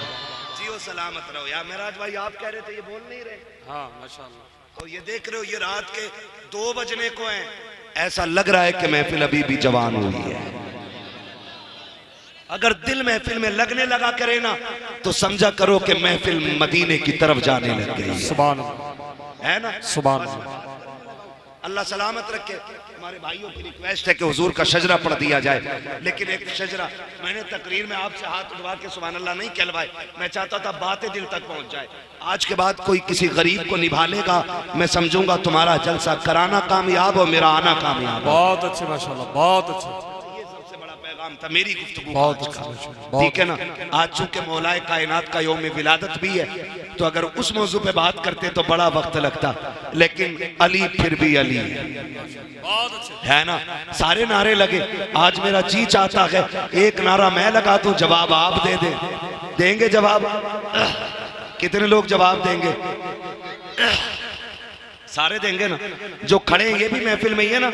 जियो सलामत रहो। यार मेराज भाई आप कह रहे थे, ये बोल नहीं रहे? हाँ माशाअल्लाह। और ये देख रहे हो, ये रात के 2 बजने को हैं, ऐसा लग रहा है कि महफिल अभी भी जवान हुई है। अगर दिल महफिल में लगने लगा करे ना, तो समझा करो कि महफिल मदीने की तरफ जाने लग गई है। सुभान है ना? सुभान अल्लाह सलामत रखे। हमारे भाइयों की रिक्वेस्ट है कि हुजूर का शजरा पढ़ दिया जाए, लेकिन एक शजरा मैंने तकरीर में आपसे हाथ उठवा के सुभान अल्लाह नहीं कहलवाए। मैं चाहता था बातें दिल तक पहुंच जाए। आज के बाद कोई किसी गरीब को निभा लेगा, मैं समझूंगा तुम्हारा जलसा कराना कामयाब और मेरा आना कामयाब। बहुत अच्छे माशाल्लाह, बहुत अच्छे। था मेरी गुफ्तगू बहुत अच्छा, ठीक है ना? आज चूंकि मौलाए कायनात का यौम विलादत भी है, तो अगर उस मौजू पे बात करते तो बड़ा वक्त लगता, लेकिन अली फिर भी अली है ना? सारे नारे लगे। आज मेरा जी चाहता है एक नारा मैं लगा दूं, जवाब आप दे दें। देंगे जवाब? कितने लोग जवाब देंगे? सारे देंगे ना? जो खड़े हैं ये भी महफिल में ही है ना?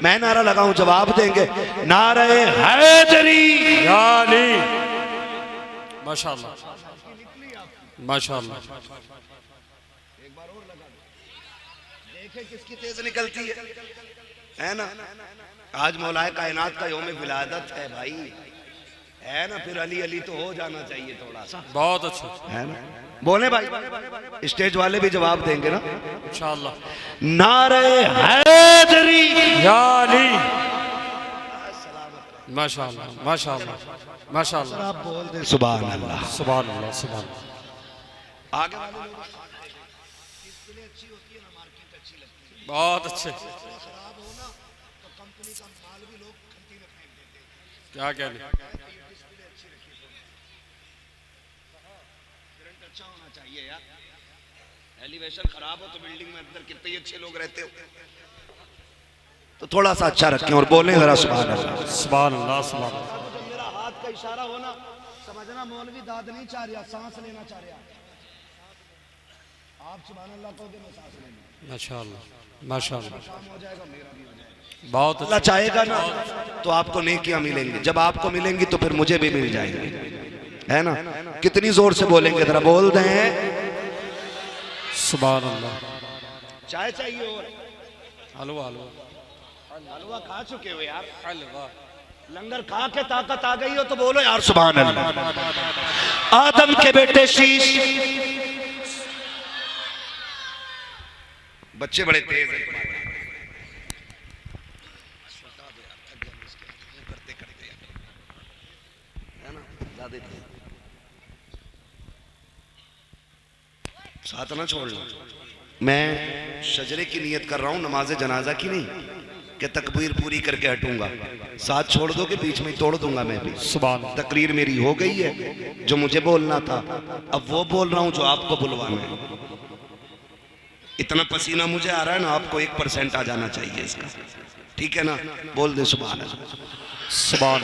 मैं नारा लगाऊं, जवाब देंगे? नारे हैदरी या अली। माशाअल्लाह माशाअल्लाह। एक बार और लगा दो, देखें किसकी तेज निकलती है ना। आज मौलाए कायनात का यौम विलादत है भाई, है ना। फिर अली अली तो हो जाना चाहिए थोड़ा सा, बहुत अच्छा, है ना। बोले भाई, स्टेज वाले भी जवाब देंगे ना इंशाअल्लाह। नारे हैदरी या अली, माशाअल्लाह माशाअल्लाह माशाअल्लाह। आप बोल दे सुभान अल्लाह सुभान अल्लाह सुभान अल्लाह। आगे वाले लोग बहुत अच्छे, क्या कहने। अच्छा होना चाहिए यार, एलिवेशन खराब हो तो बिल्डिंग में अंदर कितने ही अच्छे लोग रहते हो, तो थोड़ा सा अच्छा रखें और बोलें जरा सुभान अल्लाह सुभान अल्लाह सुभान अल्लाह। जब मेरा हाथ का इशारा हो ना, समझना मौलवी दाद नहीं चाह रहा, सांस लेना चाह रहा। आप सुभान अल्लाह कहोगे, मैं सांस लेंगे, माशाअल्लाह माशाअल्लाह। काम हो जाएगा, मेरा भी हो जाएगा। बहुत अल्लाह अच्छा, चाहेगा ना तो आपको नेकियां मिलेंगी, जब आपको मिलेंगी तो फिर मुझे भी मिल जाएंगी, है ना। कितनी जोर से बोलेंगे जरा बोल दें सुभान अल्लाह। चाय चाहिए और हलवा हलवा हलवा खा चुके हो यार, हलवा लंगर खा के ताकत आ गई हो तो बोलो यार सुभान अल्लाह। आदम के बेटे शीश, बच्चे बड़े तेज हैं, साथ ना छोड़ लो। मैं शजरे की नियत कर रहा हूं, नमाज जनाजा की नहीं कि तकबीर पूरी करके हटूंगा, साथ छोड़ दो कि बीच में तोड़ दूंगा मैं भी। सुभान। तकरीर मेरी हो गई है, जो मुझे बोलना था अब वो बोल रहा हूं जो आपको बुलवाना है। इतना पसीना मुझे आ रहा है ना, आपको 1% आ जाना चाहिए इसका, ठीक है ना। बोल दे सुभान अल्लाह। सुभान।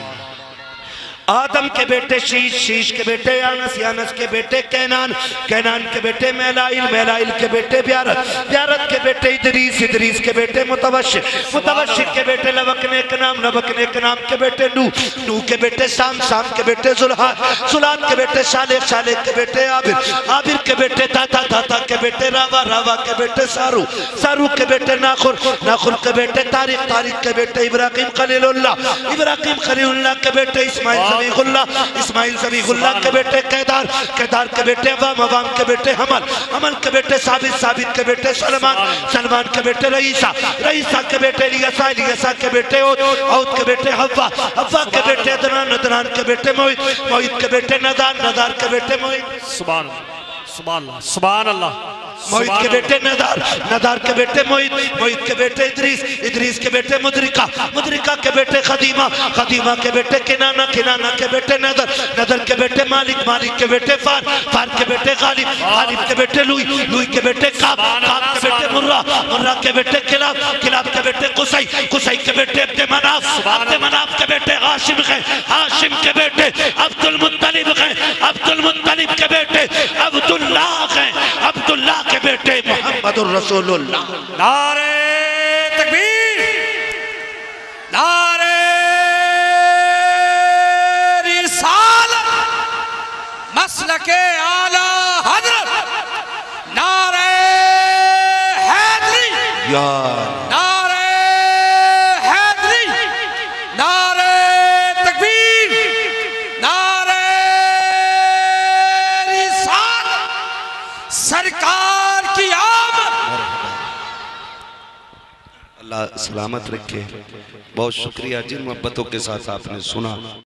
आदम के बेटे शीश, शीश के बेटे यानस, यानस के बेटे कैनान, कैनान के बेटे मैलाइल, मैलाइल के बेटे ब्यारत, ब्यारत के बेटे इदरीस, इदरीस के बेटे मुतवश्शिर, मुतवश्शिर के बेटे लबकने के नाम, लबकने के नाम के बेटे नूह, नूह के बेटे शाम, शाम के बेटे जुल्हान, जुल्हान के बेटे शालेह, शालेह के बेटे आबिर, आबिर के बेटे दाता, दाता के बेटे रावा, रावा के बेटे सारू, सारू के बेटे नाखुर, नाखुर के बेटे तारिक, तारिक के बेटे इब्राहिम खलीलुल्लाह, इब्राहिम खलीलुल्लाह के बेटे इस्माइल ज़बीहुल्लाह, इस्माइल ज़बीहुल्लाह के बेटे कैदार, कैदार के बेटे अवाम, अवाम के बेटे हमल, हमल के बेटे साबित, साबित के बेटे सलमान, सलमान के बेटे रईसा, रईसा के बेटे इलियासा, इलियासा के बेटे औद, औद के बेटे हव्वा, हव्वा के बेटे अदनान, अदनान के बेटे मोहित, मोहित के बेटे नदार, नदार के बेटे मोहित। सुभान सुभान अल्लाह सुभान अल्लाह। मोहित के बेटे नदार, नदार के बेटे मोहित, मोहित के बेटे इदरीस, इदरीस के बेटे मुद्रिका, मुद्रिका के बेटे खदीमा, खदीमा के बेटे किनाना, किनाना के बेटे नदर, नदर के बेटे मालिक, मालिक के बेटे फार, फार के बेटे गालिब, गालिब के बेटे लुई, लुई के बेटे काब, काब के बेटे मुर्रा, मुर्रा के बेटे किलाब, किलाब के बेटे कुसई, कुसई के बेटे अब्दे मनाफ, अब्दे मनाफ के बेटे हाशिम है, हाशिम के बेटे अब्दुल मुत्तलिब है, अब्दुल मुत्तलिब के बेटे अब्दुल्लाह है, अब्दुल्लाह के बेटे मोहम्मदुर रसूलुल्लाह। नारे तकबीर, नारे रिसालत, मसलके आला हजरत, नारे हैदरी, नारे हैदरी, नारे तकबीर, नारे रिसालत, सरकार की आमद। अल्लाह सलामत रखे। बहुत शुक्रिया जिन मोहब्बतों के साथ आपने सुना।